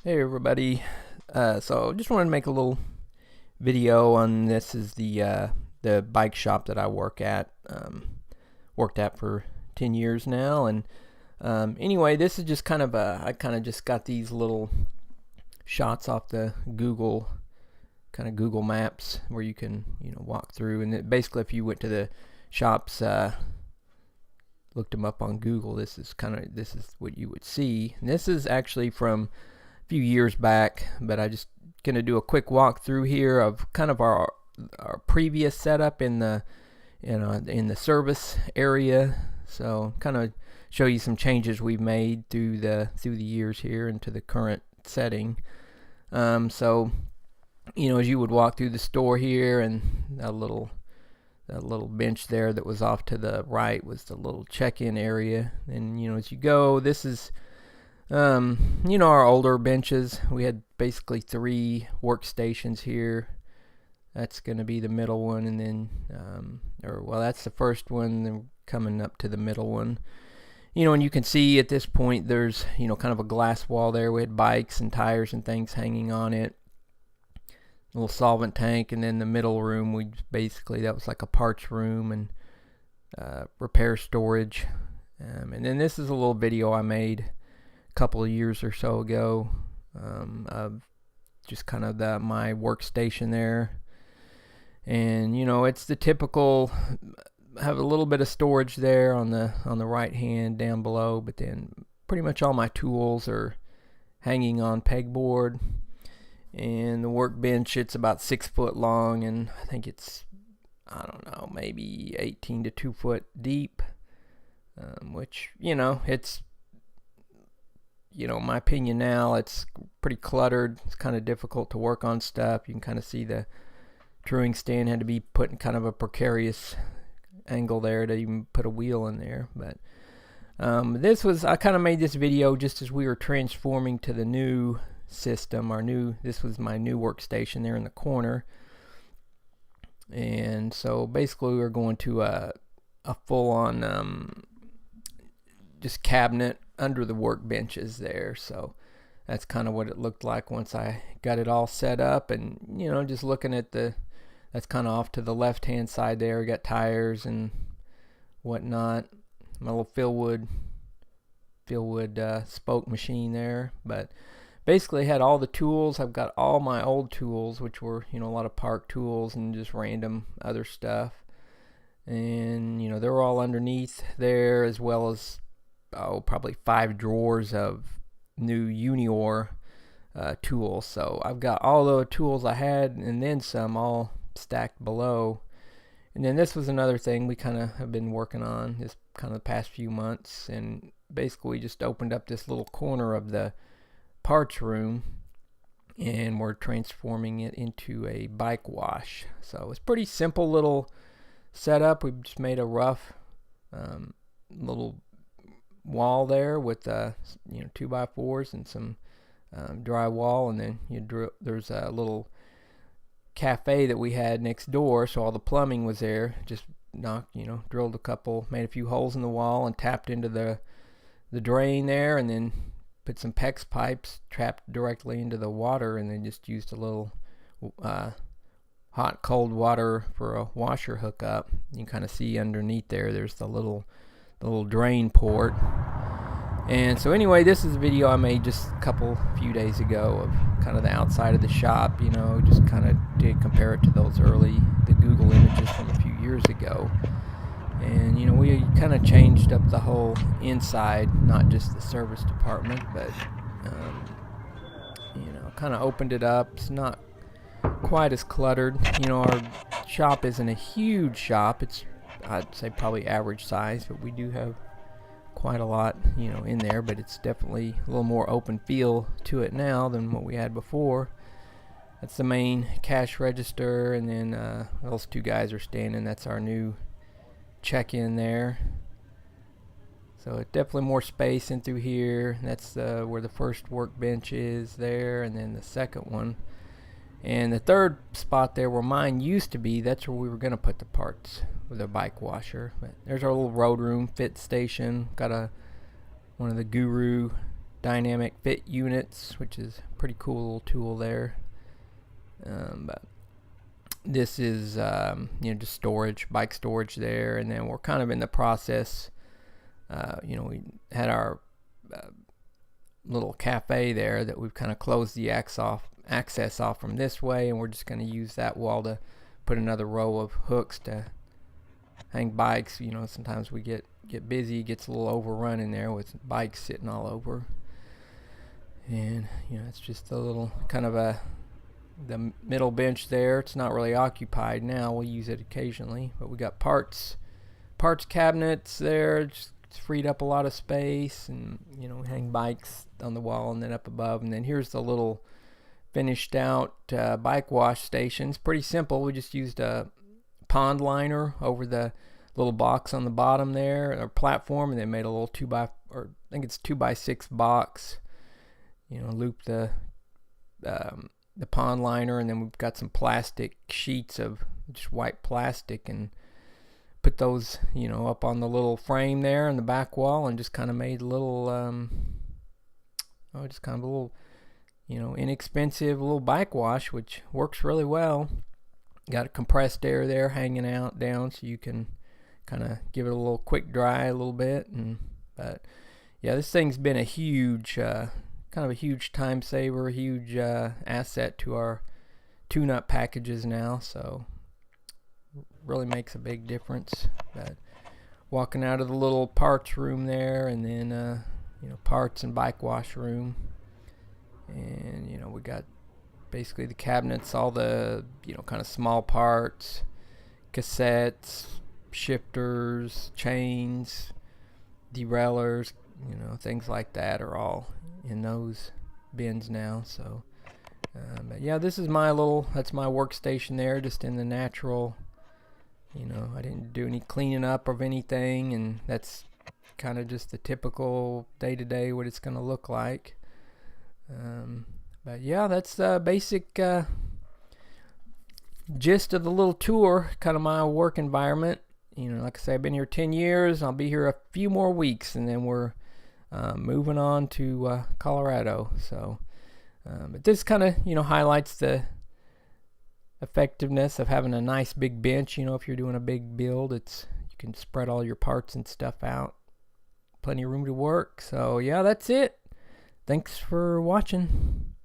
Hey everybody. So just wanted to make a little video on this. Is the bike shop that I work at. Worked at for 10 years now, and anyway, this is just kind of I kind of just got these little shots off the Google Maps where you can walk through, and basically if you went to the shops, looked them up on Google, this is what you would see. And this is actually from few years back, but I just gonna do a quick walkthrough here of kind of our previous setup in the in the service area. So kind of show you some changes we've made through the years here into the current setting. So as you would walk through the store here, and that little bench there that was off to the right was the little check-in area. And as you go, this is our older benches. We had basically 3 workstations here. That's going to be the middle one, and then, that's the first one, then coming up to the middle one. And you can see at this point there's, kind of a glass wall there. We had bikes and tires and things hanging on it. A little solvent tank, and then the middle room, that was like a parts room and repair storage. And then this is a little video I made couple of years or so ago, of just kind of my workstation there. And it's the typical, have a little bit of storage there on the right hand down below, but then pretty much all my tools are hanging on pegboard. And the workbench, it's about 6 foot long, and I think it's, I don't know, maybe 18 to 2 foot deep, which it's, in my opinion now, it's pretty cluttered. It's kind of difficult to work on stuff. You can kind of see the drilling stand had to be put in kind of a precarious angle there to even put a wheel in there. But I kind of made this video just as we were transforming to the new system. This was my new workstation there in the corner. And so basically we were going to a full-on just cabinet under the workbenches there. So that's kind of what it looked like once I got it all set up. And just looking at that's kind of off to the left hand side there. We got tires and whatnot. My little Fieldwood spoke machine there. But basically had all the tools. I've got all my old tools, which were a lot of park tools and just random other stuff. And they were all underneath there, as well as probably 5 drawers of new Unior tools. So I've got all the tools I had and then some all stacked below. And then this was another thing we kind of have been working on this kind of the past few months, and basically we just opened up this little corner of the parts room and we're transforming it into a bike wash. So it's pretty simple little setup. We've just made a rough little wall there with 2x4s and some drywall, and then there's a little cafe that we had next door, so all the plumbing was there. Just drilled made a few holes in the wall and tapped into the drain there, and then put some PEX pipes trapped directly into the water, and then just used a little hot cold water for a washer hookup. You can kind of see underneath there's the little drain port. And so anyway, this is a video I made just a few days ago of kind of the outside of the shop, just kind of did compare it to the Google images from a few years ago. And we kind of changed up the whole inside, not just the service department, but kind of opened it up. It's not quite as cluttered. Our shop isn't a huge shop. It's, I'd say, probably average size, but we do have quite a lot in there. But it's definitely a little more open feel to it now than what we had before. That's the main cash register, and then those 2 guys are standing. That's our new check-in there. So it's definitely more space in through here. That's where the first workbench is there, and then the second one. And the third spot there where mine used to be, that's where we were going to put the parts with a bike washer. But there's our little road room fit station. Got one of the Guru dynamic fit units, which is a pretty cool little tool there. But this is just storage, bike storage there, and then we're kind of in the process. We had our little cafe there that we've kind of closed the access off from this way, and we're just going to use that wall to put another row of hooks to hang bikes. Sometimes we get busy, gets a little overrun in there with bikes sitting all over, and it's just a little kind of the middle bench there. It's not really occupied now. We'll use it occasionally, but we got parts cabinets there. Just freed up a lot of space, and we hang bikes on the wall and then up above. And then here's the little finished out bike wash station. It's pretty simple. We just used a pond liner over the little box on the bottom there, or platform, and then made a little 2x6 box. Loop the pond liner, and then we've got some plastic sheets of just white plastic, and put those up on the little frame there on the back wall, and just kind of made a little inexpensive little bike wash, which works really well. Got a compressed air there hanging out down, so you can kind of give it a little quick dry a little bit. But yeah, this thing's been a huge kind of a huge time saver, huge asset to our tune-up packages now, so really makes a big difference. But walking out of the little parts room there, and then parts and bike wash room, and we got basically the cabinets, all the kind of small parts, cassettes, shifters, chains, derailleurs, things like that are all in those bins now. So but yeah, that's my workstation there, just in the natural. I didn't do any cleaning up of anything, and that's kind of just the typical day-to-day what it's going to look like. But yeah, that's the basic gist of the little tour, kind of my work environment. Like I say, I've been here 10 years. I'll be here a few more weeks, and then we're moving on to Colorado. So but this kind of highlights the effectiveness of having a nice big bench. If you're doing a big build, you can spread all your parts and stuff out, plenty of room to work. So yeah, that's it. Thanks for watching.